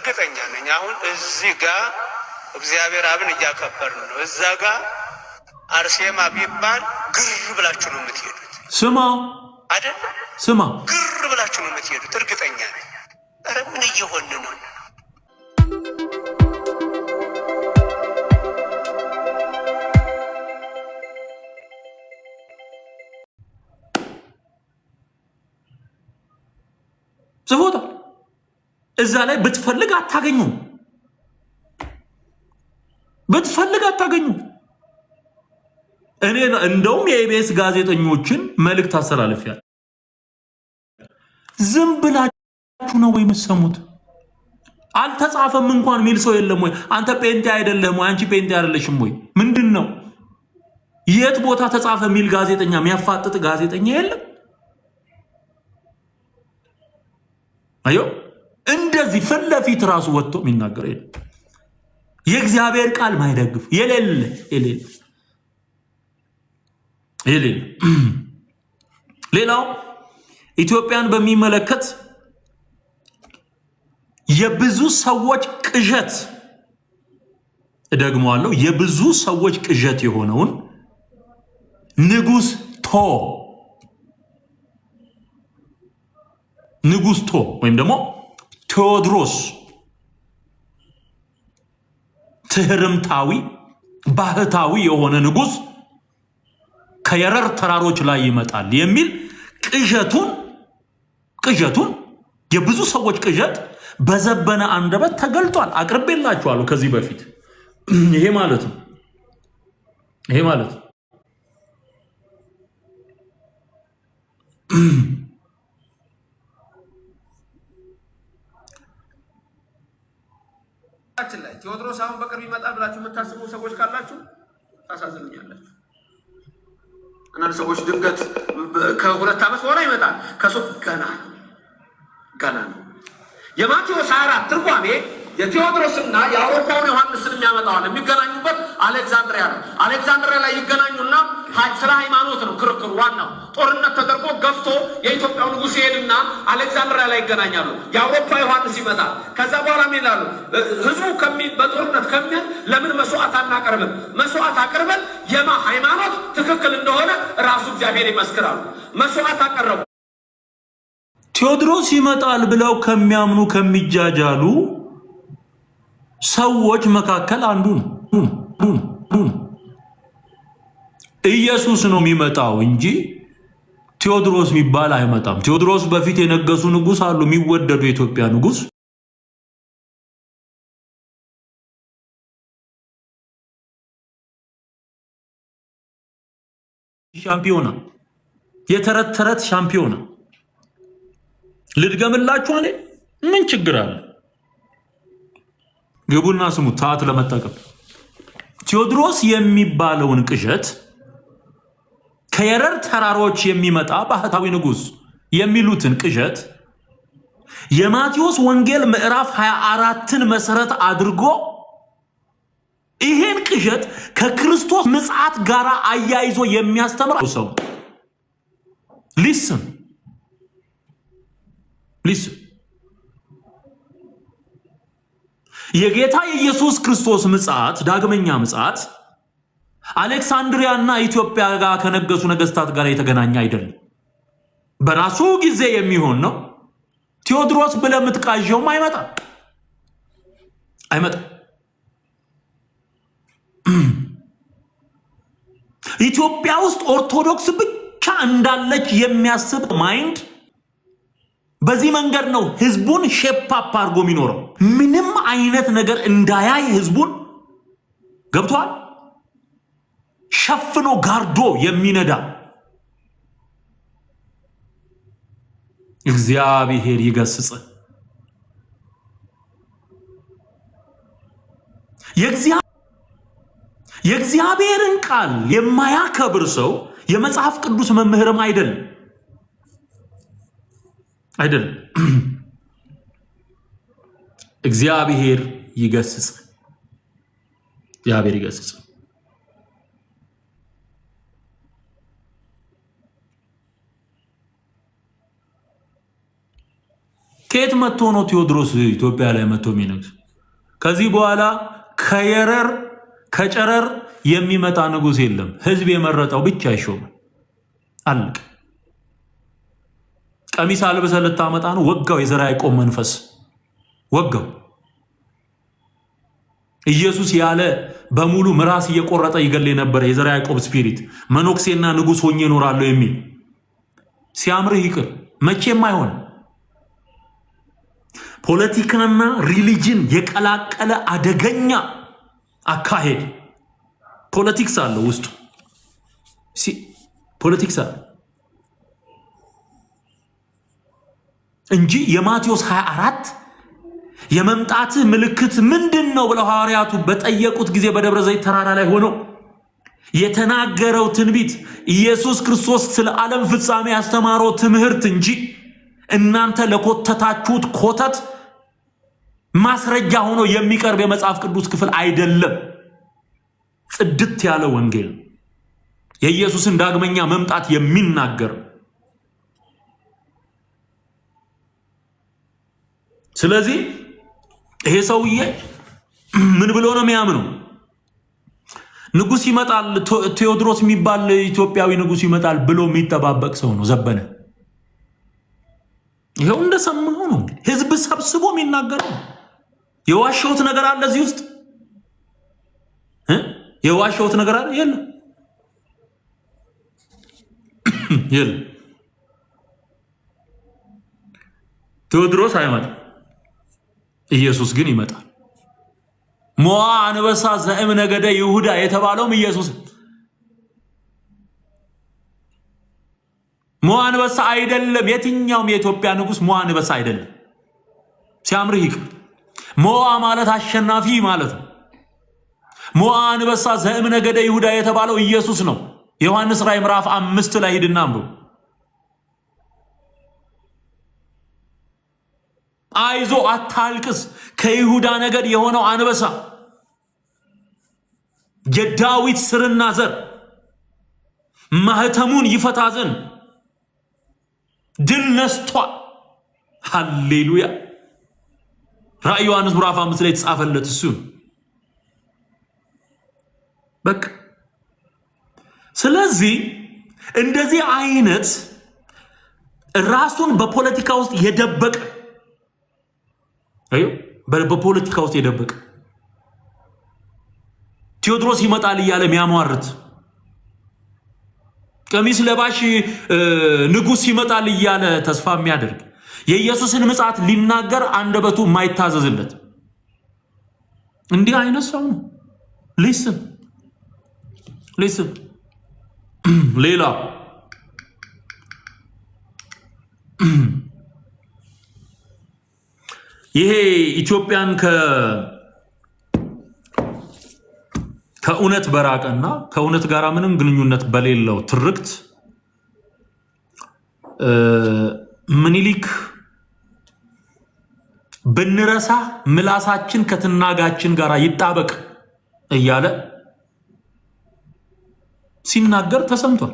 እርግጠኛ ነኝ። አሁን እዚህ ጋር እግዚአብሔር አብን እያከበርን ነው። እዛ ጋር አርሴማ ቢባል ግር ብላችሁ ነው የምትሄዱት። ስማ አይደል? ስማ ግር ብላችሁ ነው የምትሄዱት። እርግጠኛ ነኝ። ኧረ ምን እየሆን ነው? ጽፎታ እዛ ላይ ብትፈልግ አታገኙ፣ ብትፈልግ አታገኙ። እኔ እንደውም የኢቢኤስ ጋዜጠኞችን መልእክት አስተላልፊያለሁ። ዝም ብላችሁ ነው ወይ የምትሰሙት? አልተጻፈም እንኳን ሚል ሰው የለም ወይ? አንተ ጴንጤ አይደለም ወይ? አንቺ ጴንጤ አይደለሽም ወይ? ምንድነው? የት ቦታ ተጻፈ ሚል ጋዜጠኛ የሚያፋጥጥ ጋዜጠኛ የለም? አዮ እንደዚህ ፊት ለፊት ራሱ ወጥቶ የሚናገር የለም። የእግዚአብሔር ቃል ማይደግፍ የሌለ ሌላው ኢትዮጵያን በሚመለከት የብዙ ሰዎች ቅዠት እደግመዋለሁ፣ የብዙ ሰዎች ቅዠት የሆነውን ንጉስ ቶ ወይም ደግሞ ቴዎድሮስ ትህርምታዊ ባህታዊ የሆነ ንጉስ ከየረር ተራሮች ላይ ይመጣል የሚል ቅዠቱን የብዙ ሰዎች ቅዠት በዘበነ አንደበት ተገልጧል። አቅርቤላችኋለሁ ከዚህ በፊት። ይሄ ማለት ነው ቴዎድሮስ አሁን በቅርብ ይመጣል ብላችሁ የምታስቡ ሰዎች ካላችሁ ታሳዝኑኛላችሁ። አንዳንድ ሰዎች ድንገት ከ2 ዓመት በኋላ ይመጣል። ገና ነው። የማቴዎስ 24 ትርጓሜ የቴዎድሮስና የአውሮፓውን ዮሐንስን የሚያመጣዋል። የሚገናኙበት አሌክዛንድሪያ ነው። አሌክዛንድሪያ ላይ ይገናኙና ስለ ሃይማኖት ነው ክርክሩ። ዋናው ጦርነት ተደርጎ ገፍቶ የኢትዮጵያው ንጉሥ ይሄድና አሌክዛንድሪያ ላይ ይገናኛሉ። የአውሮፓ ዮሐንስ ይመጣል። ከዛ በኋላ ምን ይላሉ? ህዝቡ በጦርነት ከሚል ለምን መስዋዕት አናቀርብም? መስዋዕት አቅርበን የማ ሃይማኖት ትክክል እንደሆነ ራሱ እግዚአብሔር ይመስክራሉ። መስዋዕት አቀረቡ። ቴዎድሮስ ይመጣል ብለው ከሚያምኑ ከሚጃጃሉ ሰዎች መካከል አንዱ ነው። ኢየሱስ ነው የሚመጣው እንጂ ቴዎድሮስ የሚባል አይመጣም። ቴዎድሮስ በፊት የነገሱ ንጉስ አሉ፣ የሚወደዱ የኢትዮጵያ ንጉስ። ሻምፒዮና፣ የተረት ተረት ሻምፒዮና ልድገምላችሁ አለ። ምን ችግር አለ? ግቡና ስሙ። ሰዓት ለመጠቀም ቴዎድሮስ የሚባለውን ቅዠት ከየረር ተራሮች የሚመጣ ባህታዊ ንጉስ የሚሉትን ቅዠት የማቴዎስ ወንጌል ምዕራፍ 24ን መሰረት አድርጎ ይሄን ቅዠት ከክርስቶስ ምጽአት ጋር አያይዞ የሚያስተምር ሰው ሊስን የጌታ የኢየሱስ ክርስቶስ ምጽአት ዳግመኛ ምጽአት አሌክሳንድሪያና ኢትዮጵያ ጋር ከነገሱ ነገስታት ጋር የተገናኘ አይደለም። በራሱ ጊዜ የሚሆን ነው። ቴዎድሮስ ብለህ የምትቃዠውም አይመጣም። ኢትዮጵያ ውስጥ ኦርቶዶክስ ብቻ እንዳለች የሚያስብ ማይንድ በዚህ መንገድ ነው ህዝቡን ሼፕ አፕ አድርጎ የሚኖረው። ምንም አይነት ነገር እንዳያይ ህዝቡን ገብቷል ሸፍኖ ጋርዶ የሚነዳ እግዚአብሔር ይገስጽ። የእግዚአብሔርን ቃል የማያከብር ሰው የመጽሐፍ ቅዱስ መምህርም አይደለም። እግዚአብሔር ይገስጽ። ከየት መጥቶ ነው ቴዎድሮስ ኢትዮጵያ ላይ መጥቶ የሚነግስ? ከዚህ በኋላ ከጨረር የሚመጣ ንጉስ የለም። ህዝብ የመረጠው ብቻ ይሾማል። አለቀ። ቀሚስ አልብሰህ ልታመጣ ነው? ወጋው። የዘርዓ ያዕቆብ መንፈስ ወጋው። ኢየሱስ ያለ በሙሉ ምራስ እየቆረጠ ይገል የነበረ የዘርዓ ያዕቆብ ስፒሪት መኖክሴና ንጉስ ሆኜ እኖራለሁ የሚል ሲያምርህ ይቅር። መቼም አይሆን። ፖለቲካና ሪሊጅን የቀላቀለ አደገኛ አካሄድ ፖለቲክስ አለ ውስጡ። ፖለቲክስ አለ እንጂ የማቴዎስ 24 የመምጣት ምልክት ምንድን ነው ብለው ሐዋርያቱ በጠየቁት ጊዜ በደብረ ዘይት ተራራ ላይ ሆነው የተናገረው ትንቢት ኢየሱስ ክርስቶስ ስለ ዓለም ፍጻሜ ያስተማረው ትምህርት እንጂ እናንተ ለኮተታችሁት ኮተት ማስረጃ ሆኖ የሚቀርብ የመጽሐፍ ቅዱስ ክፍል አይደለም። ጽድት ያለ ወንጌል የኢየሱስን ዳግመኛ መምጣት የሚናገር። ስለዚህ ይሄ ሰውዬ ምን ብሎ ነው የሚያምነው? ንጉስ ይመጣል፣ ቴዎድሮስ የሚባል ኢትዮጵያዊ ንጉስ ይመጣል ብሎ የሚጠባበቅ ሰው ነው ዘበነ። ይሄው እንደሰማሁ ነው። ህዝብ ሰብስቦ የሚናገረው የዋሸሁት ነገር አለ እዚህ ውስጥ የዋሸሁት ነገር አለ? የለም የለም። ቴዎድሮስ አይመጣም፣ ኢየሱስ ግን ይመጣል። ሞዓ አንበሳ ዘእም ነገደ ይሁዳ የተባለውም ኢየሱስ። ሞዓ አንበሳ አይደለም። የትኛውም የኢትዮጵያ ንጉስ ሞዓ አንበሳ አይደለም። ሲያምርህ ይቅር። ሞዓ ማለት አሸናፊ ማለት ነው። ሞዓ አንበሳ ዘእም ነገደ ይሁዳ የተባለው ኢየሱስ ነው። ዮሐንስ ራዕይ ምዕራፍ 5 ላይ ሂድና አንብብ። አይዞ አታልቅስ፣ ከይሁዳ ነገድ የሆነው አንበሳ የዳዊት ስርና ዘር ማህተሙን ይፈታ ዘንድ ድል ነስቷል። ሃሌሉያ። ራዕይ ዮሐንስ ምዕራፍ 5 ላይ የተጻፈለት እሱ በቃ። ስለዚህ እንደዚህ አይነት ራሱን በፖለቲካ ውስጥ የደበቀ በፖለቲካ ውስጥ የደበቀ ቴዎድሮስ ይመጣል እያለ የሚያሟርት ቀሚስ ለባሽ ንጉስ ይመጣል እያለ ተስፋ የሚያደርግ የኢየሱስን ምጽአት ሊናገር አንደበቱ የማይታዘዝለት እንዲህ አይነት ሰው ነው። ሊስን ሌላ ይሄ ኢትዮጵያን ከእውነት በራቀና ከእውነት ጋር ምንም ግንኙነት በሌለው ትርክት ምኒልክ ብንረሳ ምላሳችን ከትናጋችን ጋር ይጣበቅ እያለ ሲናገር ተሰምቷል።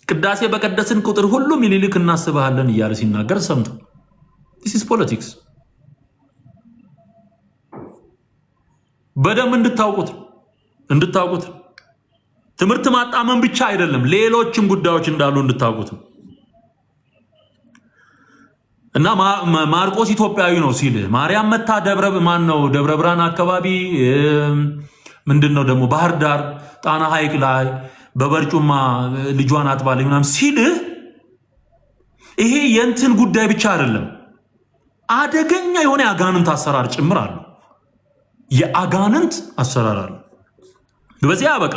ቅዳሴ በቀደስን ቁጥር ሁሉ ምኒልክ እናስብሃለን እያለ ሲናገር ሰምቷል። this is politics። በደም እንድታውቁት ትምህርት ማጣመም ብቻ አይደለም፣ ሌሎችም ጉዳዮች እንዳሉ እንድታውቁት እና ማርቆስ ኢትዮጵያዊ ነው ሲል ማርያም መታ ደብረ ብርሃን አካባቢ ምንድነው ደግሞ ባህር ዳር ጣና ሐይቅ ላይ በበርጩማ ልጇን አጥባለች ምናምን ሲል ይሄ የእንትን ጉዳይ ብቻ አይደለም፣ አደገኛ የሆነ የአጋንንት አሰራር ጭምር አለ። የአጋንንት አሰራር አለ። በዚህ ያበቃ።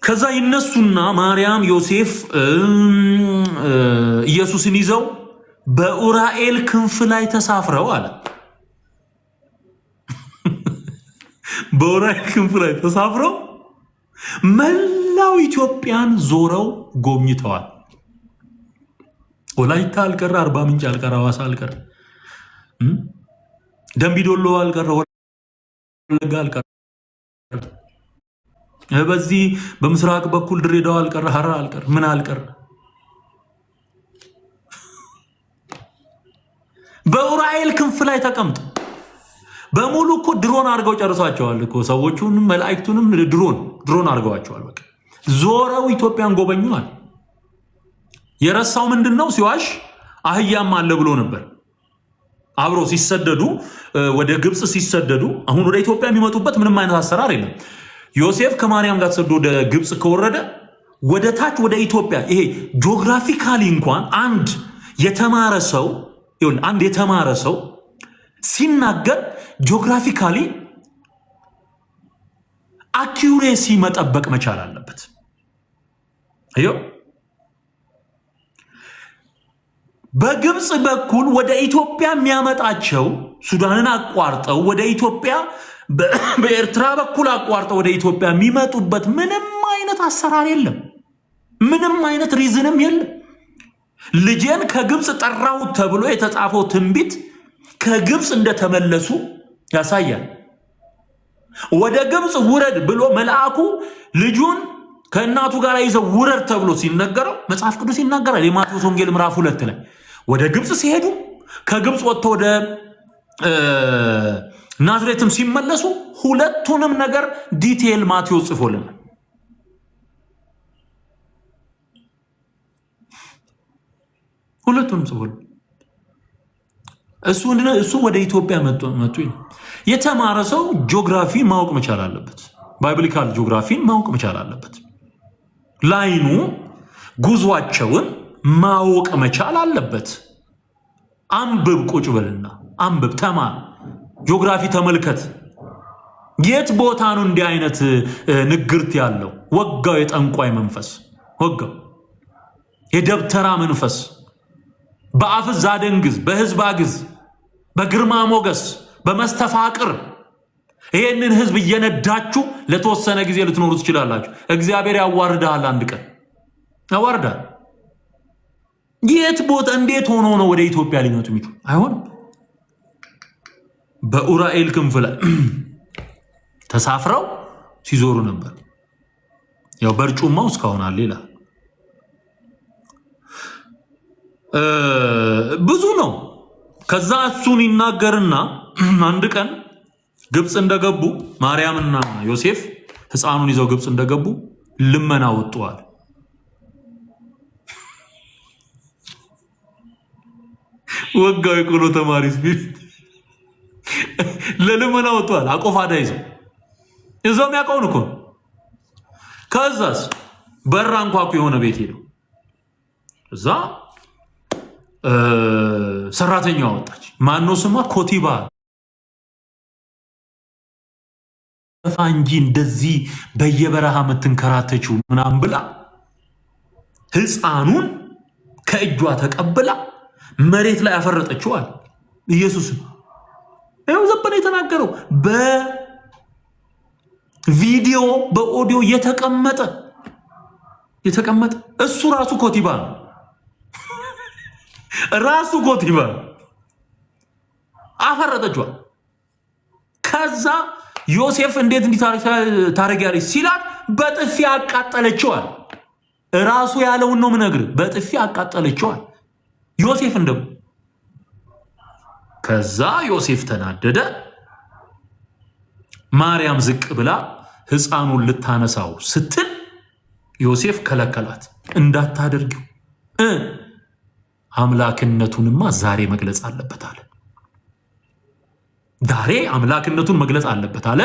ከዛ ይነሱና ማርያም ዮሴፍ ኢየሱስን ይዘው በኡራኤል ክንፍ ላይ ተሳፍረው አለ። በኡራኤል ክንፍ ላይ ተሳፍረው መላው ኢትዮጵያን ዞረው ጎብኝተዋል። ወላይታ አልቀረ፣ አርባ ምንጭ አልቀረ፣ ሐዋሳ አልቀረ፣ ደምቢዶሎ አልቀረ፣ ወለጋ አልቀረ፣ በዚህ በምስራቅ በኩል ድሬዳዋ አልቀረ፣ ሐረር አልቀረ፣ ምን አልቀረ። በኡራኤል ክንፍ ላይ ተቀምጦ በሙሉ እኮ ድሮን አድርገው ጨርሷቸዋል እኮ ሰዎቹንም መላእክቱንም ድሮን አድርገዋቸዋል። በቃ ዞረው ኢትዮጵያን ጎበኙዋል። የረሳው ምንድነው? ሲዋሽ አህያም አለ ብሎ ነበር። አብሮ ሲሰደዱ ወደ ግብጽ ሲሰደዱ አሁን ወደ ኢትዮጵያ የሚመጡበት ምንም አይነት አሰራር የለም። ዮሴፍ ከማርያም ጋር ተሰዶ ወደ ግብጽ ከወረደ ወደ ታች ወደ ኢትዮጵያ ይሄ ጂኦግራፊካሊ እንኳን አንድ የተማረ ሰው ሲናገር ጂኦግራፊካሊ አኪዩሬሲ መጠበቅ መቻል አለበት። አዮ በግብጽ በኩል ወደ ኢትዮጵያ የሚያመጣቸው ሱዳንን አቋርጠው ወደ ኢትዮጵያ በኤርትራ በኩል አቋርጠው ወደ ኢትዮጵያ የሚመጡበት ምንም አይነት አሰራር የለም። ምንም አይነት ሪዝንም የለም። ልጄን ከግብጽ ጠራው ተብሎ የተጻፈው ትንቢት ከግብጽ እንደተመለሱ ያሳያል። ወደ ግብጽ ውረድ ብሎ መልአኩ ልጁን ከእናቱ ጋር ይዘው ውረድ ተብሎ ሲነገረው መጽሐፍ ቅዱስ ይናገራል። የማቴዎስ ወንጌል ምዕራፍ 2 ላይ ወደ ግብጽ ሲሄዱ ከግብጽ ወጥተው ወደ ናዝሬትም ሲመለሱ ሁለቱንም ነገር ዲቴል ማቴዎስ ጽፎልናል። ሁለቱንም ጽፎልናል። እሱ ወደ ኢትዮጵያ መጡ። የተማረ ሰው ጂኦግራፊ ማወቅ መቻል አለበት። ባይብሊካል ጂኦግራፊን ማወቅ መቻል አለበት። ላይኑ ጉዟቸውን ማወቅ መቻል አለበት። አንብብ፣ ቁጭ በልና አንብብ፣ ተማር፣ ጂኦግራፊ ተመልከት። የት ቦታ ነው እንዲህ አይነት ንግርት ያለው? ወጋው የጠንቋይ መንፈስ፣ ወጋው የደብተራ መንፈስ። በአፍዝ አደንግዝ፣ በህዝብ አግዝ፣ በግርማ ሞገስ፣ በመስተፋቅር ይሄንን ህዝብ እየነዳችሁ ለተወሰነ ጊዜ ልትኖሩ ትችላላችሁ። እግዚአብሔር ያዋርዳል፣ አንድ ቀን ያዋርዳል። የት ቦታ እንዴት ሆኖ ነው ወደ ኢትዮጵያ ሊመጡ የሚችሉ? አይሆን። በኡራኤል ክንፍ ላይ ተሳፍረው ሲዞሩ ነበር። ያው በርጩማው እስካሁን አለ ይላል። ብዙ ነው። ከዛ እሱን ይናገርና አንድ ቀን ግብጽ እንደገቡ ማርያምና ዮሴፍ ህፃኑን ይዘው ግብጽ እንደገቡ ልመና ወጥቷል። ወጋው የቆሎ ተማሪ ለልመና ወጥቷል። አቆፋዳ ይዘው እዛው ያውቀውን እኮ። ከዛስ በራ እንኳኩ የሆነ ቤት ሄደው እዛ ሰራተኛዋ ወጣች። ማነው ስሟ? ኮቲባ እንጂ እንደዚህ በየበረሃ የምትንከራተችው ምናምን ብላ ህፃኑን ከእጇ ተቀብላ መሬት ላይ አፈረጠችዋል። ኢየሱስ ይኸው ዘበነ የተናገረው በቪዲዮ በኦዲዮ የተቀመጠ እሱ ራሱ ኮቲባ ነው። ራሱ ኮቲባ አፈረጠችዋ። ከዛ ዮሴፍ እንዴት እንዲታረጊያለሽ ሲላት በጥፊ አቃጠለችዋል። ራሱ ያለውን ነው ምነግር። በጥፊ አቃጠለችዋል ዮሴፍ እንደው። ከዛ ዮሴፍ ተናደደ። ማርያም ዝቅ ብላ ህፃኑን ልታነሳው ስትል ዮሴፍ ከለከላት። እንዳታደርጊው፣ አምላክነቱንማ ዛሬ መግለጽ አለበት አለ። ዛሬ አምላክነቱን መግለጽ አለበት አለ።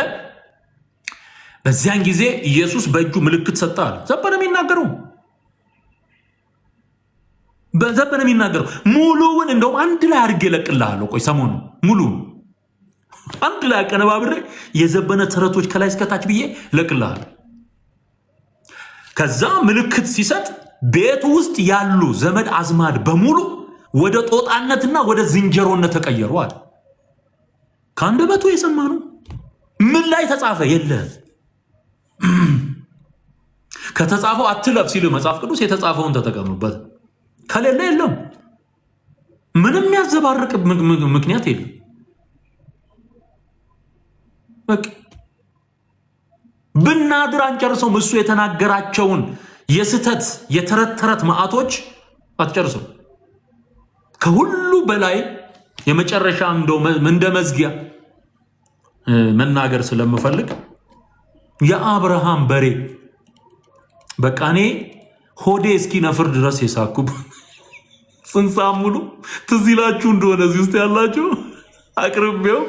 በዚያን ጊዜ ኢየሱስ በእጁ ምልክት ሰጠ አለ። ዘበነ የሚናገረው ሙሉውን እንደውም አንድ ላይ አድርጌ እለቅልሃለሁ። ቆይ ሰሞኑ ሙሉውን አንድ ላይ አቀነባብሬ የዘበነ ተረቶች ከላይ እስከታች ብዬ እለቅልሃለሁ። ከዛ ምልክት ሲሰጥ ቤቱ ውስጥ ያሉ ዘመድ አዝማድ በሙሉ ወደ ጦጣነትና ወደ ዝንጀሮነት ተቀየሩ አለ። ከአንደበቱ የሰማነው ምን ላይ ተጻፈ? የለም። ከተጻፈው አትለፍ ሲል መጽሐፍ ቅዱስ የተጻፈውን ተጠቀሙበት። ከሌለ የለም። ምንም ያዘባርቅ ምክንያት የለም። በቃ ብናድር አንጨርሰውም። እሱ የተናገራቸውን የስተት የተረት መዓቶች አትጨርሰው። ከሁሉ በላይ የመጨረሻ እንደው እንደ መዝጊያ መናገር ስለምፈልግ የአብርሃም በሬ በቃ እኔ ሆዴ እስኪነፍር ድረስ የሳኩብ ስንት ሙሉ ትዝ ይላችሁ እንደሆነ እዚህ ውስጥ ያላችሁ አቅርቤው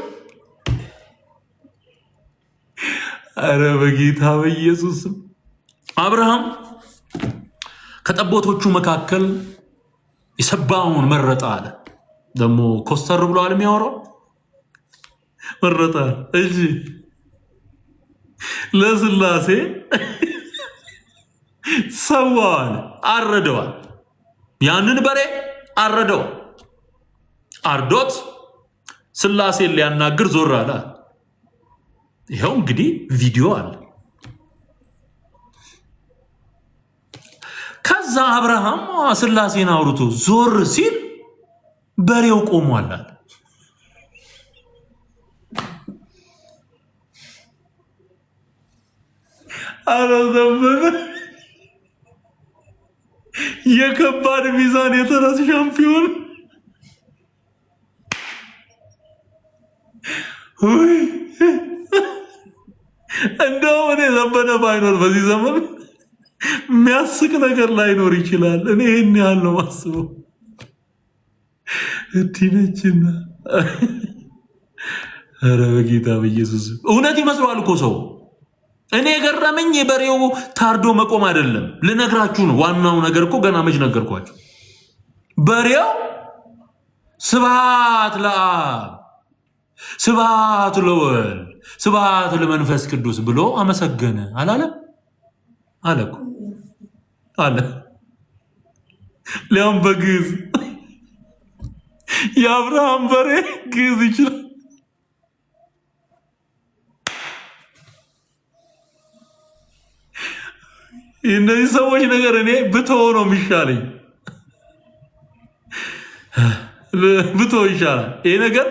አረ በጌታ በኢየሱስ አብርሃም ከጠቦቶቹ መካከል የሰባውን መረጠ አለ። ደግሞ ኮስተር ብሎ አለ የሚያወራው መረጠ። እሺ ለስላሴ ሰዋል አረደዋል። ያንን በሬ አረደው። አርዶት ስላሴን ሊያናግር ዞር አለ። ይኸው እንግዲህ ቪዲዮ አለ። ከዛ አብርሃም ስላሴን አውርቶ ዞር ሲል በሬው ቆሟል አለ። አረዘመነ የከባድ ሚዛን የተረስ ሻምፒዮን እንደው እኔ ዘመነ ባይኖር በዚህ ዘመን የሚያስቅ ነገር ላይኖር ይችላል። እኔ ይህን ያህል ነው ማስበው። እቲነችና ኧረ በጌታ በኢየሱስ እውነት ይመስለዋል እኮ ሰው። እኔ የገረመኝ የበሬው ታርዶ መቆም አይደለም፣ ልነግራችሁ ነው። ዋናው ነገር እኮ ገና መች ነገርኳችሁ። በሬው ስብሐት ለአብ ስብሐት ለወልድ ስብሐት ለመንፈስ ቅዱስ ብሎ አመሰገነ አላለም? አለ እኮ አለ። ሊያም በግዕዝ የአብርሃም በሬ ግዕዝ ይችላል። እነዚህ ሰዎች ነገር እኔ ብተው ነው የሚሻለኝ፣ ብተው ይሻላል። ይሄ ነገር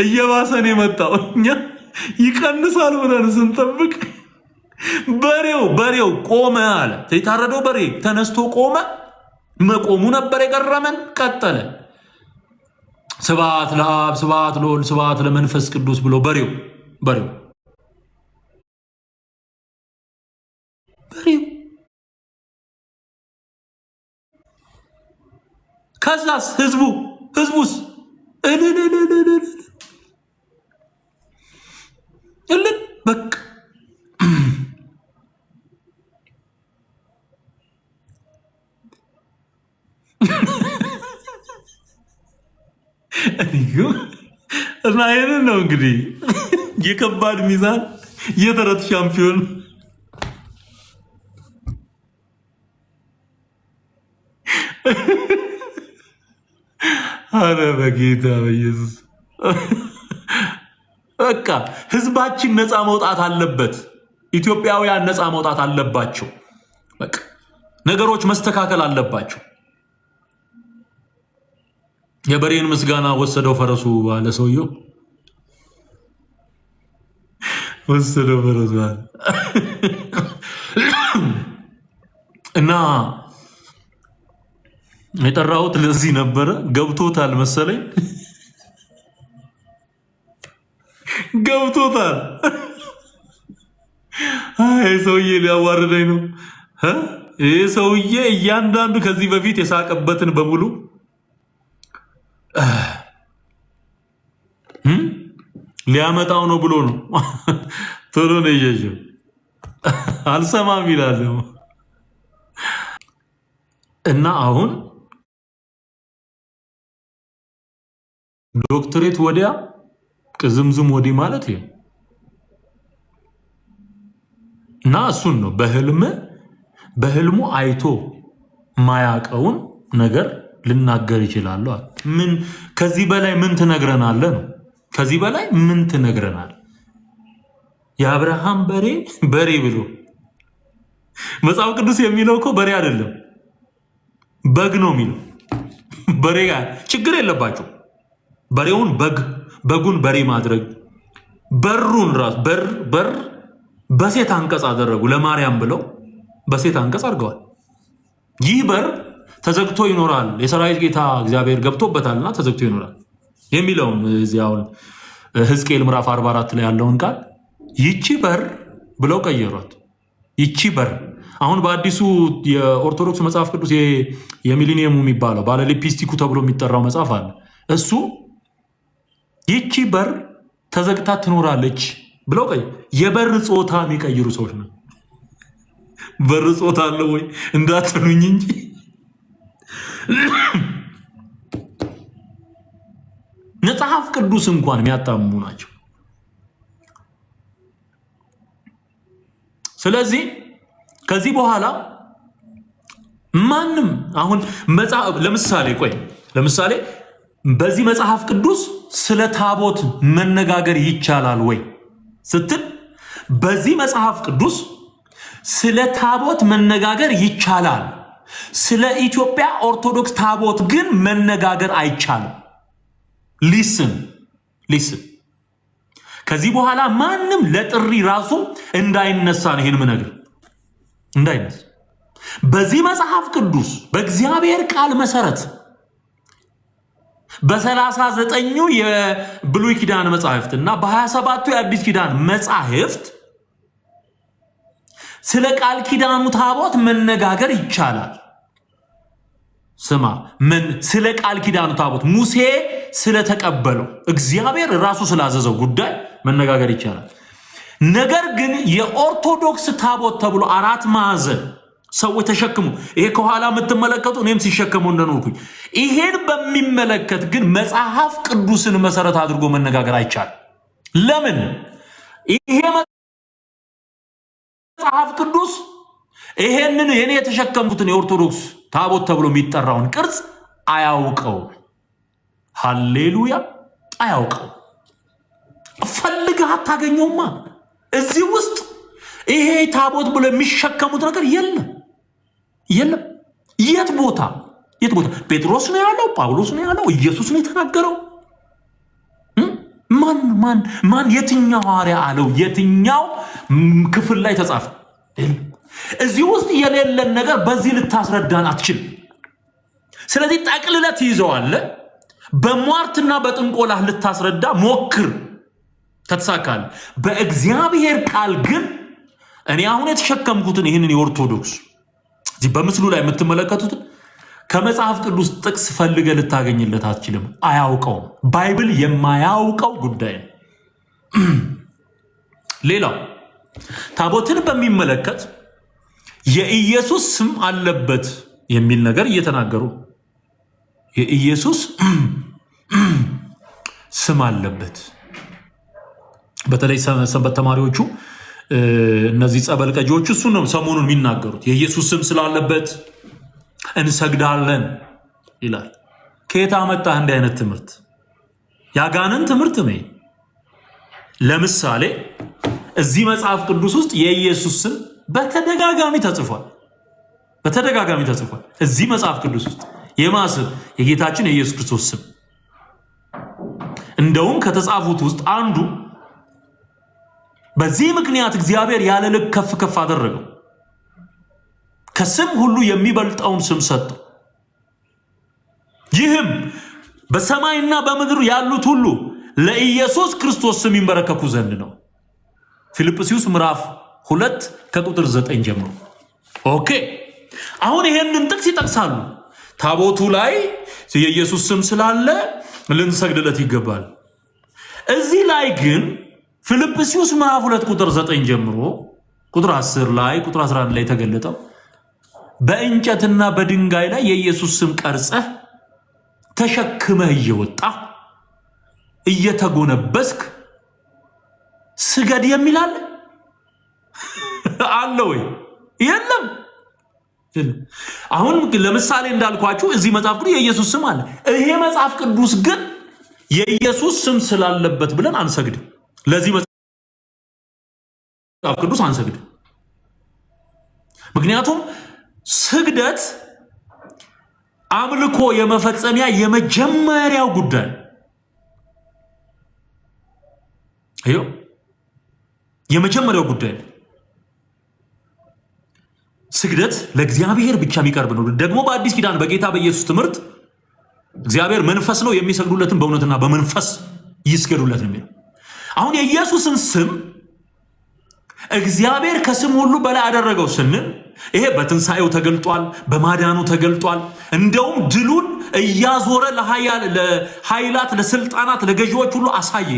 እየባሰን የመጣው እኛ ይቀንሳል ብለን ስንጠብቅ በሬው ቆመ አለ። የታረደው በሬ ተነስቶ ቆመ። መቆሙ ነበር የገረመን። ቀጠለ ስብሐት ለአብ ስብሐት ለወልድ ስብሐት ለመንፈስ ቅዱስ ብሎ በሬው ከዛስ ህዝቡስ እልል በቃ እና ይሄንን ነው እንግዲህ የከባድ ሚዛን የተረት ሻምፒዮን አረ በጌታ በኢየሱስ በቃ ህዝባችን ነፃ መውጣት አለበት። ኢትዮጵያውያን ነፃ መውጣት አለባቸው። በቃ ነገሮች መስተካከል አለባቸው። የበሬን ምስጋና ወሰደው ፈረሱ አለ ሰውየው። ወሰደው ፈረሱ አለ እና የጠራሁት ለዚህ ነበረ። ገብቶታል መሰለኝ፣ ገብቶታል። አይ ሰውዬ ሊያዋርደኝ ነው። ይሄ ሰውዬ እያንዳንዱ ከዚህ በፊት የሳቀበትን በሙሉ ሊያመጣው ነው ብሎ ነው። ቶሎ ነው እየጀው አልሰማም ይላል እና አሁን ዶክተሬት ወዲያ ቅዝምዝም ወዲህ ማለት ይሄ እና እሱን ነው በህልሙ አይቶ ማያቀውን ነገር ልናገር ይችላል። ምን ከዚህ በላይ ምን ትነግረናለህ ነው? ከዚህ በላይ ምን ትነግረናል? የአብርሃም በሬ ብሎ መጽሐፍ ቅዱስ የሚለው እኮ በሬ አይደለም በግ ነው የሚለው። በሬ ጋር ችግር የለባቸው። በሬውን በጉን በሬ ማድረግ በሩን ራስ በር በሴት አንቀጽ አደረጉ። ለማርያም ብለው በሴት አንቀጽ አድርገዋል። ይህ በር ተዘግቶ ይኖራል፣ የሰራዊት ጌታ እግዚአብሔር ገብቶበታልና ተዘግቶ ይኖራል የሚለውን እዚያውን ሕዝቅኤል ምዕራፍ 44 ላይ ያለውን ቃል ይቺ በር ብለው ቀየሯት። ይቺ በር አሁን በአዲሱ የኦርቶዶክስ መጽሐፍ ቅዱስ የሚሊኒየሙ የሚባለው ባለ ሊፕስቲኩ ተብሎ የሚጠራው መጽሐፍ አለ። እሱ ይቺ በር ተዘግታ ትኖራለች ብለው የበር ጾታ የሚቀይሩ ሰዎች ነው። በር ጾታ አለ ወይ እንዳትሉኝ እንጂ መጽሐፍ ቅዱስ እንኳን የሚያጣምሙ ናቸው። ስለዚህ ከዚህ በኋላ ማንም አሁን ለምሳሌ በዚህ መጽሐፍ ቅዱስ ስለ ታቦት መነጋገር ይቻላል ወይ ስትል፣ በዚህ መጽሐፍ ቅዱስ ስለ ታቦት መነጋገር ይቻላል። ስለ ኢትዮጵያ ኦርቶዶክስ ታቦት ግን መነጋገር አይቻልም። ሊስን ከዚህ በኋላ ማንም ለጥሪ ራሱ እንዳይነሳ ነው ይሄን ምነግር እንዳይነሳ። በዚህ መጽሐፍ ቅዱስ በእግዚአብሔር ቃል መሰረት በ39ኙ የብሉይ ኪዳን መጻሕፍት እና በ27ቱ የአዲስ ኪዳን መጻሕፍት ስለ ቃል ኪዳኑ ታቦት መነጋገር ይቻላል። ስማ፣ ስለ ቃል ኪዳኑ ታቦት ሙሴ ስለተቀበለው እግዚአብሔር ራሱ ስላዘዘው ጉዳይ መነጋገር ይቻላል። ነገር ግን የኦርቶዶክስ ታቦት ተብሎ 4 ማዕዘን ሰዎች ተሸክሙ፣ ይሄ ከኋላ የምትመለከቱ እኔም ሲሸከሙ እንደኖርኩኝ፣ ይሄን በሚመለከት ግን መጽሐፍ ቅዱስን መሰረት አድርጎ መነጋገር አይቻልም። ለምን? ይሄ መጽሐፍ ቅዱስ ይሄንን የኔ የተሸከምኩትን የኦርቶዶክስ ታቦት ተብሎ የሚጠራውን ቅርጽ አያውቀው። ሃሌሉያ! አያውቀው። ፈልገህ አታገኘውማ። እዚህ ውስጥ ይሄ ታቦት ብሎ የሚሸከሙት ነገር የለም። የት ቦታ ጴጥሮስ ነው ያለው? ጳውሎስ ነው ያለው? ኢየሱስ ነው የተናገረው? ማን የትኛው ሐዋርያ አለው? የትኛው ክፍል ላይ ተጻፈ? እዚህ ውስጥ የሌለን ነገር በዚህ ልታስረዳን አትችልም። ስለዚህ ጠቅልለት ይዘዋለ በሟርትና በጥንቆላህ ልታስረዳ ሞክር፣ ከተሳካል። በእግዚአብሔር ቃል ግን እኔ አሁን የተሸከምኩትን ይህንን የኦርቶዶክስ እዚህ በምስሉ ላይ የምትመለከቱትን ከመጽሐፍ ቅዱስ ጥቅስ ፈልገ ልታገኝለት አትችልም። አያውቀውም። ባይብል የማያውቀው ጉዳይ ነው። ሌላው ታቦትን በሚመለከት የኢየሱስ ስም አለበት የሚል ነገር እየተናገሩ፣ የኢየሱስ ስም አለበት። በተለይ ሰንበት ተማሪዎቹ እነዚህ ጸበል ቀጂዎቹ እሱ ነው ሰሞኑን የሚናገሩት። የኢየሱስ ስም ስላለበት እንሰግዳለን ይላል። ከየት አመጣህ እንዲህ አይነት ትምህርት? ያጋንን ትምህርት ነው። ለምሳሌ እዚህ መጽሐፍ ቅዱስ ውስጥ የኢየሱስ ስም በተደጋጋሚ ተጽፏል። እዚህ መጽሐፍ ቅዱስ ውስጥ የማስብ የጌታችን የኢየሱስ ክርስቶስ ስም እንደውም ከተጻፉት ውስጥ አንዱ በዚህ ምክንያት እግዚአብሔር ያለ ልክ ከፍ ከፍ አደረገው፣ ከስም ሁሉ የሚበልጠውን ስም ሰጠው። ይህም በሰማይና በምድር ያሉት ሁሉ ለኢየሱስ ክርስቶስ ስም ይንበረከኩ ዘንድ ነው። ፊልጵስዩስ ምዕራፍ 2 ከቁጥር 9 ጀምሮ። ኦኬ፣ አሁን ይሄንን ጥቅስ ይጠቅሳሉ። ታቦቱ ላይ የኢየሱስ ስም ስላለ ልንሰግድለት ይገባል። እዚህ ላይ ግን ፊልጵስዩስ ምዕራፍ 2 ቁጥር 9 ጀምሮ ቁጥር 10 ላይ ቁጥር 11 ላይ ተገለጠው በእንጨትና በድንጋይ ላይ የኢየሱስ ስም ቀርጸህ ተሸክመህ እየወጣ እየተጎነበስክ ስገድ የሚል አለ ወይ? የለም። አሁን ለምሳሌ እንዳልኳችሁ እዚህ መጽሐፍ ቅዱስ የኢየሱስ ስም አለ። ይሄ መጽሐፍ ቅዱስ ግን የኢየሱስ ስም ስላለበት ብለን አንሰግድም። ለዚህ መጽሐፍ ቅዱስ አንሰግድም። ምክንያቱም ስግደት አምልኮ የመፈጸሚያ የመጀመሪያው ጉዳይ የመጀመሪያው ጉዳይ። ስግደት ለእግዚአብሔር ብቻ የሚቀርብ ነው። ደግሞ በአዲስ ኪዳን በጌታ በኢየሱስ ትምህርት እግዚአብሔር መንፈስ ነው፣ የሚሰግዱለትን በእውነትና በመንፈስ ይስገዱለት ነው የሚለው። አሁን የኢየሱስን ስም እግዚአብሔር ከስም ሁሉ በላይ አደረገው ስንል ይሄ በትንሣኤው ተገልጧል፣ በማዳኑ ተገልጧል። እንደውም ድሉን እያዞረ ለኃይላት፣ ለስልጣናት፣ ለገዢዎች ሁሉ አሳየ።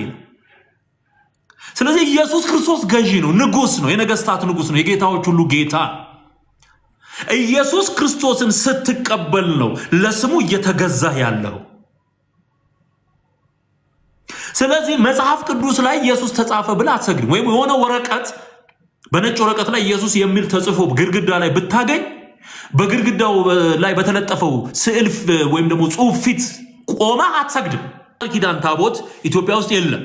ስለዚህ ኢየሱስ ክርስቶስ ገዢ ነው፣ ንጉሥ ነው፣ የነገስታት ንጉሥ ነው፣ የጌታዎች ሁሉ ጌታ። ኢየሱስ ክርስቶስን ስትቀበል ነው ለስሙ እየተገዛ ያለው። ስለዚህ መጽሐፍ ቅዱስ ላይ ኢየሱስ ተጻፈ ብለህ አትሰግድም። ወይም የሆነ ወረቀት በነጭ ወረቀት ላይ ኢየሱስ የሚል ተጽፎ ግድግዳ ላይ ብታገኝ በግድግዳው ላይ በተለጠፈው ስዕል ወይም ደግሞ ጽሑፍ ፊት ቆመ አትሰግድም። ኪዳን ታቦት ኢትዮጵያ ውስጥ የለም።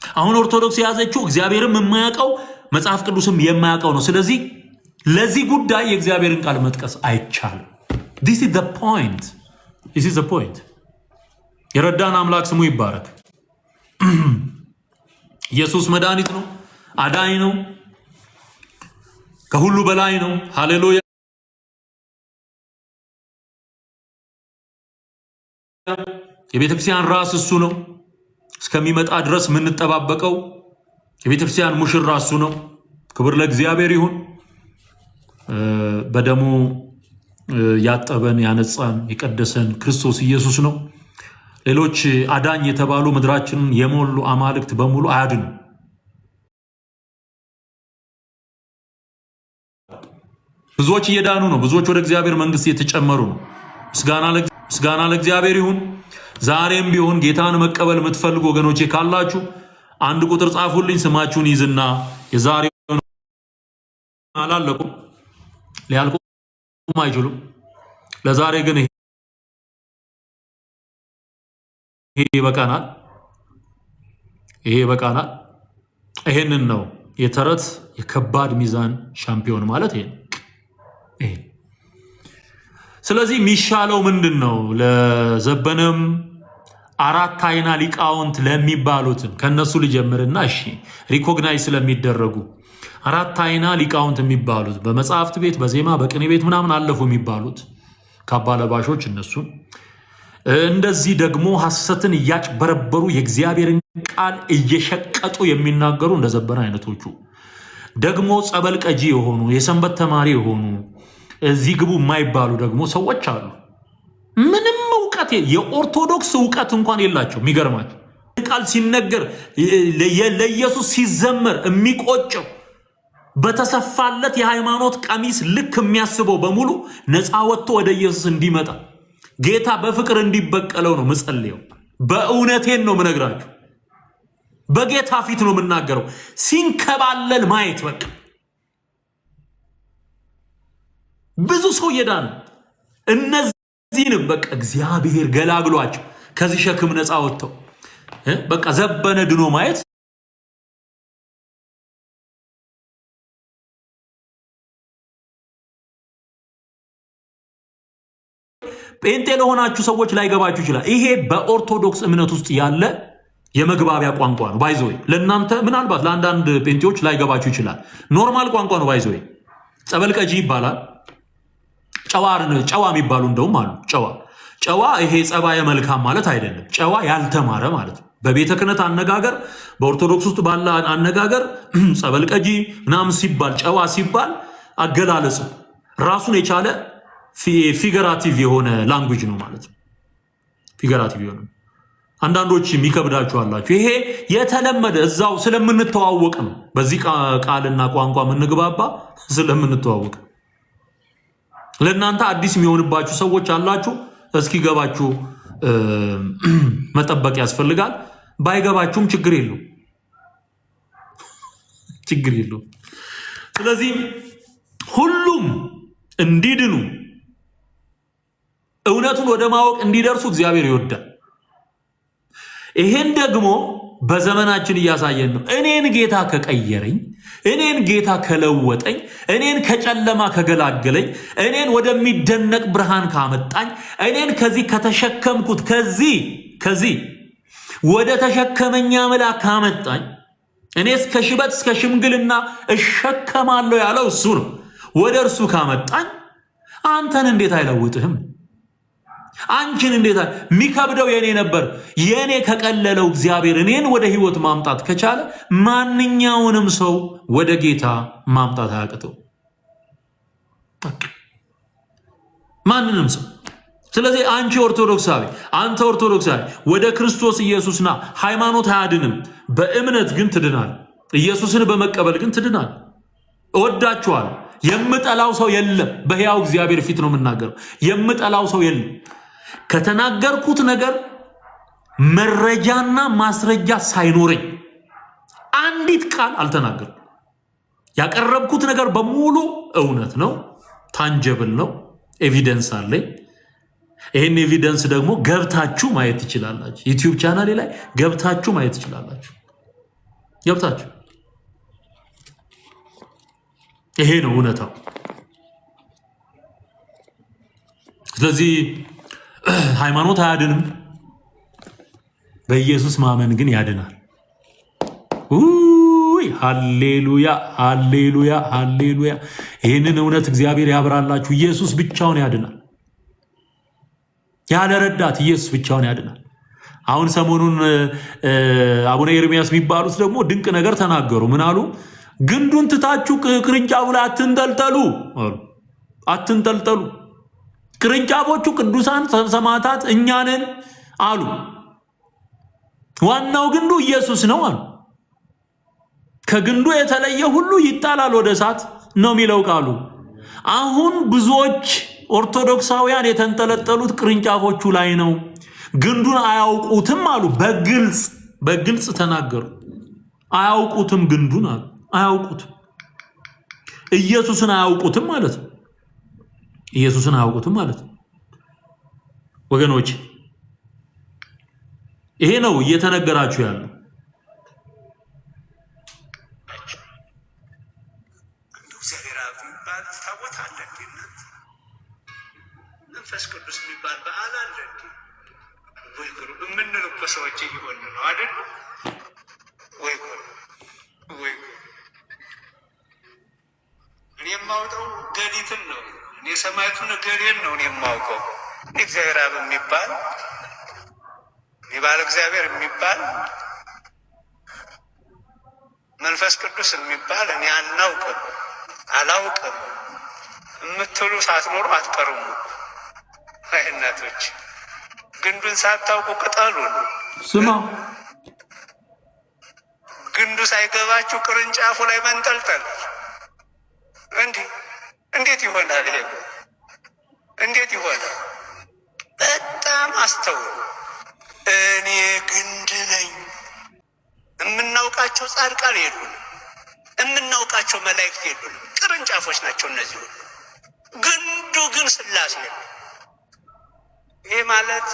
አሁን ኦርቶዶክስ የያዘችው እግዚአብሔርም የማያውቀው መጽሐፍ ቅዱስም የማያውቀው ነው። ስለዚህ ለዚህ ጉዳይ የእግዚአብሔርን ቃል መጥቀስ አይቻልም። this is the point። የረዳን አምላክ ስሙ ይባረክ። ኢየሱስ መድኃኒት ነው፣ አዳኝ ነው፣ ከሁሉ በላይ ነው። ሃሌሉያ። የቤተክርስቲያን ራስ እሱ ነው። እስከሚመጣ ድረስ የምንጠባበቀው የቤተክርስቲያን ሙሽራ እሱ ነው። ክብር ለእግዚአብሔር ይሁን። በደሙ ያጠበን፣ ያነጻን፣ የቀደሰን ክርስቶስ ኢየሱስ ነው። ሌሎች አዳኝ የተባሉ ምድራችንን የሞሉ አማልክት በሙሉ አያድኑ። ብዙዎች እየዳኑ ነው። ብዙዎች ወደ እግዚአብሔር መንግስት እየተጨመሩ ነው። ምስጋና ለእግዚአብሔር ይሁን። ዛሬም ቢሆን ጌታን መቀበል የምትፈልጉ ወገኖቼ ካላችሁ አንድ ቁጥር ጻፉልኝ። ስማችሁን ይዝና የዛሬውን አላለቁም፣ ሊያልቁም አይችሉም። ለዛሬ ግን ይሄ ይበቃናል። ይሄ ይበቃናል። ይሄንን ነው የተረት የከባድ ሚዛን ሻምፒዮን ማለት ይሄ። ስለዚህ የሚሻለው ምንድን ነው? ለዘበነም አራት አይና ሊቃውንት ለሚባሉትን ከነሱ ልጀምርና እሺ ሪኮግናይዝ ስለሚደረጉ አራት አይና ሊቃውንት የሚባሉት በመጽሐፍት ቤት በዜማ በቅኔ ቤት ምናምን አለፉ የሚባሉት ካባ ለባሾች እነሱ እንደዚህ ደግሞ ሐሰትን እያጭበረበሩ የእግዚአብሔርን ቃል እየሸቀጡ የሚናገሩ እንደ ዘበነ አይነቶቹ ደግሞ ጸበል ቀጂ የሆኑ የሰንበት ተማሪ የሆኑ እዚህ ግቡ የማይባሉ ደግሞ ሰዎች አሉ። ምንም እውቀት የኦርቶዶክስ እውቀት እንኳን የላቸው። የሚገርማቸው ቃል ሲነገር ለኢየሱስ ሲዘመር የሚቆጨው በተሰፋለት የሃይማኖት ቀሚስ ልክ የሚያስበው በሙሉ ነፃ ወጥቶ ወደ ኢየሱስ እንዲመጣ ጌታ በፍቅር እንዲበቀለው ነው ምጸልየው። በእውነቴን ነው ምነግራችሁ። በጌታ ፊት ነው የምናገረው። ሲንከባለል ማየት በቃ ብዙ ሰው እየዳነ እነዚህንም በቃ እግዚአብሔር ገላግሏቸው ከዚህ ሸክም ነፃ ወጥተው በቃ ዘበነ ድኖ ማየት ጴንጤ ለሆናችሁ ሰዎች ላይገባችሁ ይችላል። ይሄ በኦርቶዶክስ እምነት ውስጥ ያለ የመግባቢያ ቋንቋ ነው። ባይዘው ለእናንተ ምናልባት ለአንዳንድ ጴንጤዎች ላይገባችሁ ይችላል። ኖርማል ቋንቋ ነው። ባይዘው ጸበል ቀጂ ይባላል። ጨዋ የሚባሉ እንደውም አሉ። ጨዋ ይሄ ጸባየ መልካም ማለት አይደለም። ጨዋ ያልተማረ ማለት ነው። በቤተ ክህነት አነጋገር፣ በኦርቶዶክስ ውስጥ ባለ አነጋገር ጸበል ቀጂ ምናምን ሲባል ጨዋ ሲባል አገላለጽ ራሱን የቻለ ፊገራቲቭ የሆነ ላንጉጅ ነው ማለት ነው። ፊገራቲቭ የሆነ አንዳንዶች የሚከብዳችሁ አላችሁ። ይሄ የተለመደ እዛው ስለምንተዋወቅ ነው። በዚህ ቃልና ቋንቋ የምንግባባ ስለምንተዋወቅ። ለእናንተ አዲስ የሚሆንባችሁ ሰዎች አላችሁ። እስኪገባችሁ መጠበቅ ያስፈልጋል። ባይገባችሁም ችግር የለውም፣ ችግር የለውም። ስለዚህ ሁሉም እንዲድኑ እውነቱን ወደ ማወቅ እንዲደርሱ እግዚአብሔር ይወዳል። ይሄን ደግሞ በዘመናችን እያሳየን ነው። እኔን ጌታ ከቀየረኝ፣ እኔን ጌታ ከለወጠኝ፣ እኔን ከጨለማ ከገላገለኝ፣ እኔን ወደሚደነቅ ብርሃን ካመጣኝ፣ እኔን ከዚህ ከተሸከምኩት ከዚህ ወደ ተሸከመኛ አምላክ ካመጣኝ፣ እኔ እስከ ሽበት እስከ ሽምግልና እሸከማለሁ ያለው እሱ ነው። ወደ እርሱ ካመጣኝ አንተን እንዴት አይለውጥህም? አንቺን እንዴት የሚከብደው የኔ ነበር። የኔ ከቀለለው እግዚአብሔር እኔን ወደ ህይወት ማምጣት ከቻለ ማንኛውንም ሰው ወደ ጌታ ማምጣት አያቅተው፣ ማንንም ሰው። ስለዚህ አንቺ ኦርቶዶክሳዊ፣ አንተ ኦርቶዶክሳዊ ወደ ክርስቶስ ኢየሱስና ሃይማኖት አያድንም፣ በእምነት ግን ትድናል። ኢየሱስን በመቀበል ግን ትድናል። እወዳችኋል። የምጠላው ሰው የለም። በሕያው እግዚአብሔር ፊት ነው የምናገረው። የምጠላው ሰው የለም። ከተናገርኩት ነገር መረጃና ማስረጃ ሳይኖረኝ አንዲት ቃል አልተናገርኩም። ያቀረብኩት ነገር በሙሉ እውነት ነው፣ ታንጀብል ነው፣ ኤቪደንስ አለኝ። ይህን ኤቪደንስ ደግሞ ገብታችሁ ማየት ትችላላችሁ። ዩቲዩብ ቻናሌ ላይ ገብታችሁ ማየት ትችላላችሁ። ገብታችሁ ይሄ ነው እውነታው። ስለዚህ ሃይማኖት አያድንም፣ በኢየሱስ ማመን ግን ያድናል። ሃሌሉያ ሃሌሉያ ሃሌሉያ። ይህንን እውነት እግዚአብሔር ያብራላችሁ። ኢየሱስ ብቻውን ያድናል። ያለ ረዳት ኢየሱስ ብቻውን ያድናል። አሁን ሰሞኑን አቡነ ኤርሚያስ የሚባሉት ደግሞ ድንቅ ነገር ተናገሩ። ምን አሉ? ግንዱን ትታችሁ ቅርንጫፉ ላይ አትንጠልጠሉ አሉ። አትንጠልጠሉ። ቅርንጫፎቹ ቅዱሳን ሰማዕታት እኛ ነን አሉ። ዋናው ግንዱ ኢየሱስ ነው አሉ። ከግንዱ የተለየ ሁሉ ይጣላል ወደ እሳት ነው የሚለው ቃሉ። አሁን ብዙዎች ኦርቶዶክሳውያን የተንጠለጠሉት ቅርንጫፎቹ ላይ ነው። ግንዱን አያውቁትም አሉ። በግልጽ ተናገሩ። አያውቁትም ግንዱን አሉ። አያውቁትም። ኢየሱስን አያውቁትም ማለት ነው። ኢየሱስን አያውቁትም ማለት ነው። ወገኖች ይሄ ነው እየተነገራችሁ ያለው። መንፈስ ቅዱስ የሚባል በዓል አለ። ወይ ጉሩ! የምንል እኮ ሰዎች እየሆን ነው አይደል? ወይ ጉሩ! ወይ ጉሩ! እኔ የማውቀው ገሊትን ነው። እኔ ሰማያቱን ገሌን ነው እኔ የማውቀው። እግዚአብሔር አብ የሚባል የባለ እግዚአብሔር የሚባል መንፈስ ቅዱስ የሚባል እኔ አላውቅም የምትሉ ሳትኖሩ አትቀሩም። አይ እናቶች፣ ግንዱን ሳታውቁ ቅጠሉን ስማ። ግንዱ ሳይገባችሁ ቅርንጫፉ ላይ መንጠልጠል እንዴት ይሆናል? ይሄ እንዴት ይሆናል? በጣም አስተውሉ። እኔ ግንድ ነኝ። የምናውቃቸው ጻድቃን የሉንም፣ የምናውቃቸው መላእክት የሉንም። ቅርንጫፎች ናቸው እነዚህ ሁሉ። ግንዱ ግን ሥላሴ ነው። ይህ ማለት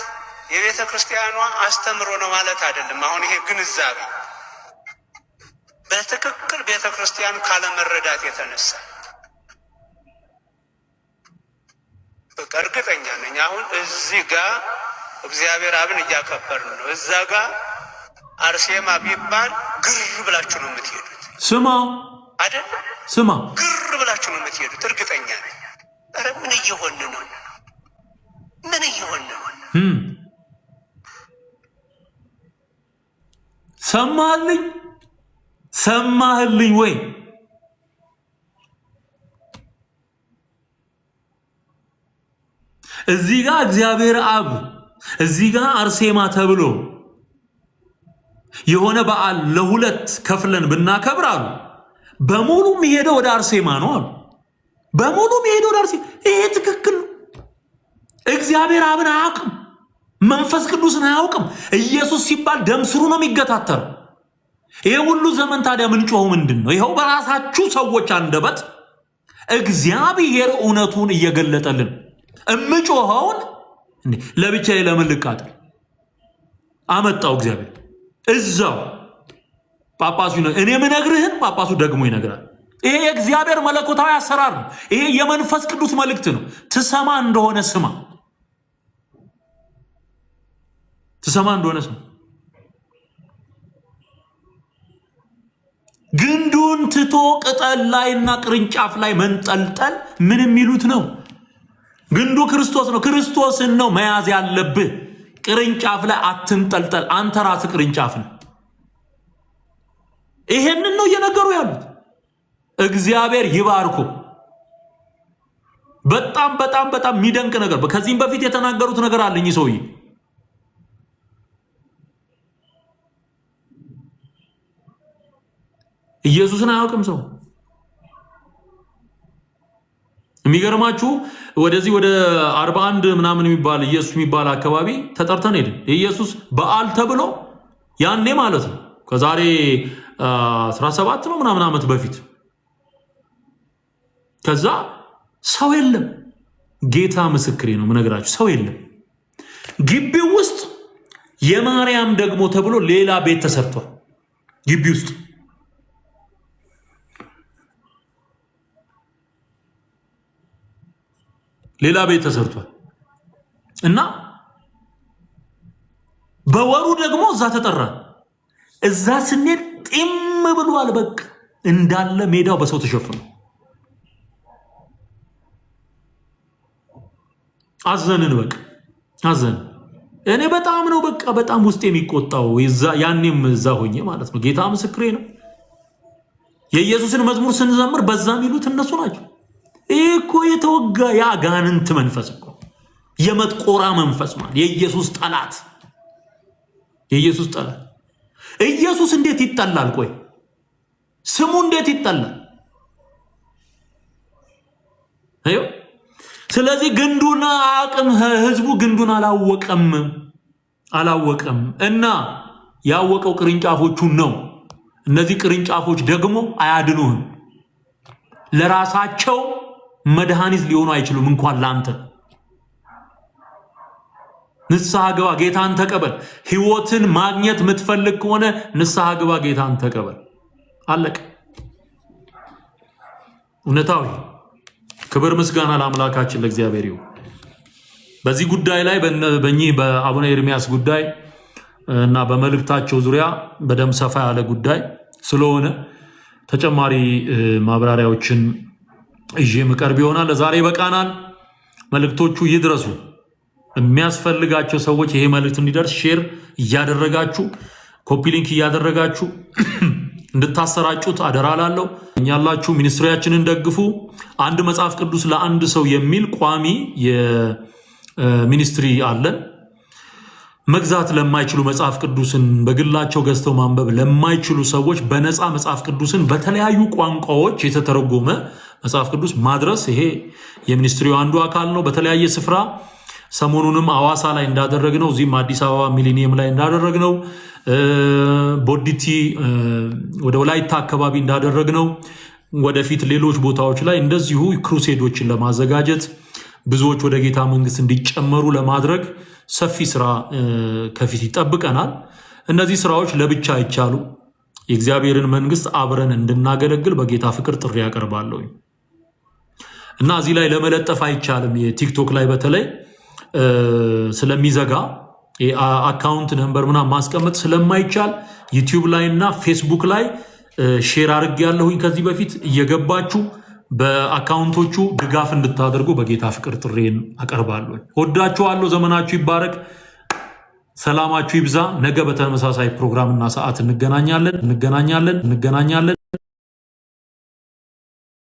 የቤተ ክርስቲያኗ አስተምሮ ነው ማለት አይደለም። አሁን ይሄ ግንዛቤ በትክክል ቤተ ክርስቲያን ካለመረዳት የተነሳ በቃ እርግጠኛ ነኝ። አሁን እዚህ ጋር እግዚአብሔር አብን እያከበርን ነው። እዛ ጋር አርሴማ ቢባል ግር ብላችሁ ነው የምትሄዱት። ስማ አይደል? ስማ፣ ግር ብላችሁ ነው የምትሄዱት። እርግጠኛ ነኝ። ኧረ ምን እየሆን ነው? ምን እየሆን ነው? ሰማህልኝ ወይ? እዚህ ጋር እግዚአብሔር አብ፣ እዚህ ጋር አርሴማ ተብሎ የሆነ በዓል ለሁለት ከፍለን ብናከብር አሉ በሙሉ የሚሄደው ወደ አርሴማ ነው አሉ። በሙሉ የሚሄደው ወደ አርሴማ። ይሄ ትክክል። እግዚአብሔር አብን አያውቅም፣ መንፈስ ቅዱስን አያውቅም። ኢየሱስ ሲባል ደም ስሩ ነው የሚገታተረው። ይሄ ሁሉ ዘመን ታዲያ ምንጮኸው ምንድን ነው? ይኸው በራሳችሁ ሰዎች አንደበት እግዚአብሔር እውነቱን እየገለጠልን እምጮኸውን ለብቻዬ ለምን ልቃጠል? አመጣው እግዚአብሔር እዛው ጳጳሱ እኔ ምነግርህን ጳጳሱ ደግሞ ይነግራል። ይሄ የእግዚአብሔር መለኮታዊ አሰራር ነው። ይሄ የመንፈስ ቅዱስ መልእክት ነው። ትሰማ እንደሆነ ስማ፣ ትሰማ እንደሆነ ስማ። ግንዱን ትቶ ቅጠል ላይና ቅርንጫፍ ላይ መንጠልጠል ምን የሚሉት ነው? ግንዱ ክርስቶስ ነው። ክርስቶስን ነው መያዝ ያለብህ። ቅርንጫፍ ላይ አትንጠልጠል። አንተ ራስህ ቅርንጫፍ ነው። ይሄንን ነው እየነገሩ ያሉት። እግዚአብሔር ይባርኮ። በጣም በጣም በጣም የሚደንቅ ነገር። ከዚህም በፊት የተናገሩት ነገር አለኝ ሰውዬ ኢየሱስን አያውቅም ሰው። የሚገርማችሁ ወደዚህ ወደ 41 ምናምን የሚባል ኢየሱስ የሚባል አካባቢ ተጠርተን ሄድን። ኢየሱስ በዓል ተብሎ ያኔ ማለት ነው ከዛሬ 17 ነው ምናምን ዓመት በፊት። ከዛ ሰው የለም። ጌታ ምስክሬ ነው የምነግራችሁ፣ ሰው የለም። ግቢው ውስጥ የማርያም ደግሞ ተብሎ ሌላ ቤት ተሰርቷል። ግቢ ውስጥ ሌላ ቤት ተሰርቷል እና በወሩ ደግሞ እዛ ተጠራ። እዛ ስንሄድ ጢም ብሏል። በቃ እንዳለ ሜዳው በሰው ተሸፍኗል። አዘንን። በቃ አዘን። እኔ በጣም ነው በቃ በጣም ውስጥ የሚቆጣው ያኔም እዛ ሆኜ ማለት ነው። ጌታ ምስክሬ ነው። የኢየሱስን መዝሙር ስንዘምር በዛ የሚሉት እነሱ ናቸው። ይህ እኮ የተወጋ የአጋንንት መንፈስ እኮ የመጥቆራ መንፈስ ማለት የኢየሱስ ጠላት፣ የኢየሱስ ጠላት። ኢየሱስ እንዴት ይጠላል? ቆይ ስሙ እንዴት ይጠላል? አዩ። ስለዚህ ግንዱን አቅም ህዝቡ ግንዱን አላወቀም እና ያወቀው ቅርንጫፎቹን ነው። እነዚህ ቅርንጫፎች ደግሞ አያድኑህም። ለራሳቸው መድኃኒት ሊሆኑ አይችሉም። እንኳን ላንተ ንስሐ ግባ፣ ጌታን ተቀበል። ህይወትን ማግኘት የምትፈልግ ከሆነ ንስሐ ግባ፣ ጌታን ተቀበል። አለቀ። እውነታዊ ክብር ምስጋና ለአምላካችን ለእግዚአብሔር ይሁን። በዚህ ጉዳይ ላይ በእኚህ በአቡነ ኤርሚያስ ጉዳይ እና በመልእክታቸው ዙሪያ በደም ሰፋ ያለ ጉዳይ ስለሆነ ተጨማሪ ማብራሪያዎችን ይዤ ምቀርብ ይሆናል። ለዛሬ ይበቃናል። መልእክቶቹ ይድረሱ። የሚያስፈልጋቸው ሰዎች ይሄ መልእክት እንዲደርስ ሼር እያደረጋችሁ ኮፒ ሊንክ እያደረጋችሁ እንድታሰራጩት አደራ ላለው። እኛላችሁ ሚኒስትሪያችንን ደግፉ። አንድ መጽሐፍ ቅዱስ ለአንድ ሰው የሚል ቋሚ የሚኒስትሪ አለን። መግዛት ለማይችሉ መጽሐፍ ቅዱስን በግላቸው ገዝተው ማንበብ ለማይችሉ ሰዎች በነፃ መጽሐፍ ቅዱስን በተለያዩ ቋንቋዎች የተተረጎመ መጽሐፍ ቅዱስ ማድረስ ይሄ የሚኒስትሪው አንዱ አካል ነው። በተለያየ ስፍራ ሰሞኑንም አዋሳ ላይ እንዳደረግነው፣ እዚህም አዲስ አበባ ሚሊኒየም ላይ እንዳደረግነው፣ ቦዲቲ ወደ ወላይታ አካባቢ እንዳደረግነው፣ ወደፊት ሌሎች ቦታዎች ላይ እንደዚሁ ክሩሴዶችን ለማዘጋጀት ብዙዎች ወደ ጌታ መንግስት እንዲጨመሩ ለማድረግ ሰፊ ስራ ከፊት ይጠብቀናል። እነዚህ ስራዎች ለብቻ አይቻሉ። የእግዚአብሔርን መንግስት አብረን እንድናገለግል በጌታ ፍቅር ጥሪ ያቀርባለሁ እና እዚህ ላይ ለመለጠፍ አይቻልም። የቲክቶክ ላይ በተለይ ስለሚዘጋ አካውንት ነምበር ምናምን ማስቀመጥ ስለማይቻል ዩቲዩብ ላይ እና ፌስቡክ ላይ ሼር አድርግ ያለሁኝ ከዚህ በፊት እየገባችሁ በአካውንቶቹ ድጋፍ እንድታደርጉ በጌታ ፍቅር ጥሬን አቀርባለሁ። ወዳችኋለሁ። ዘመናችሁ ይባረክ። ሰላማችሁ ይብዛ። ነገ በተመሳሳይ ፕሮግራምና ሰዓት እንገናኛለን።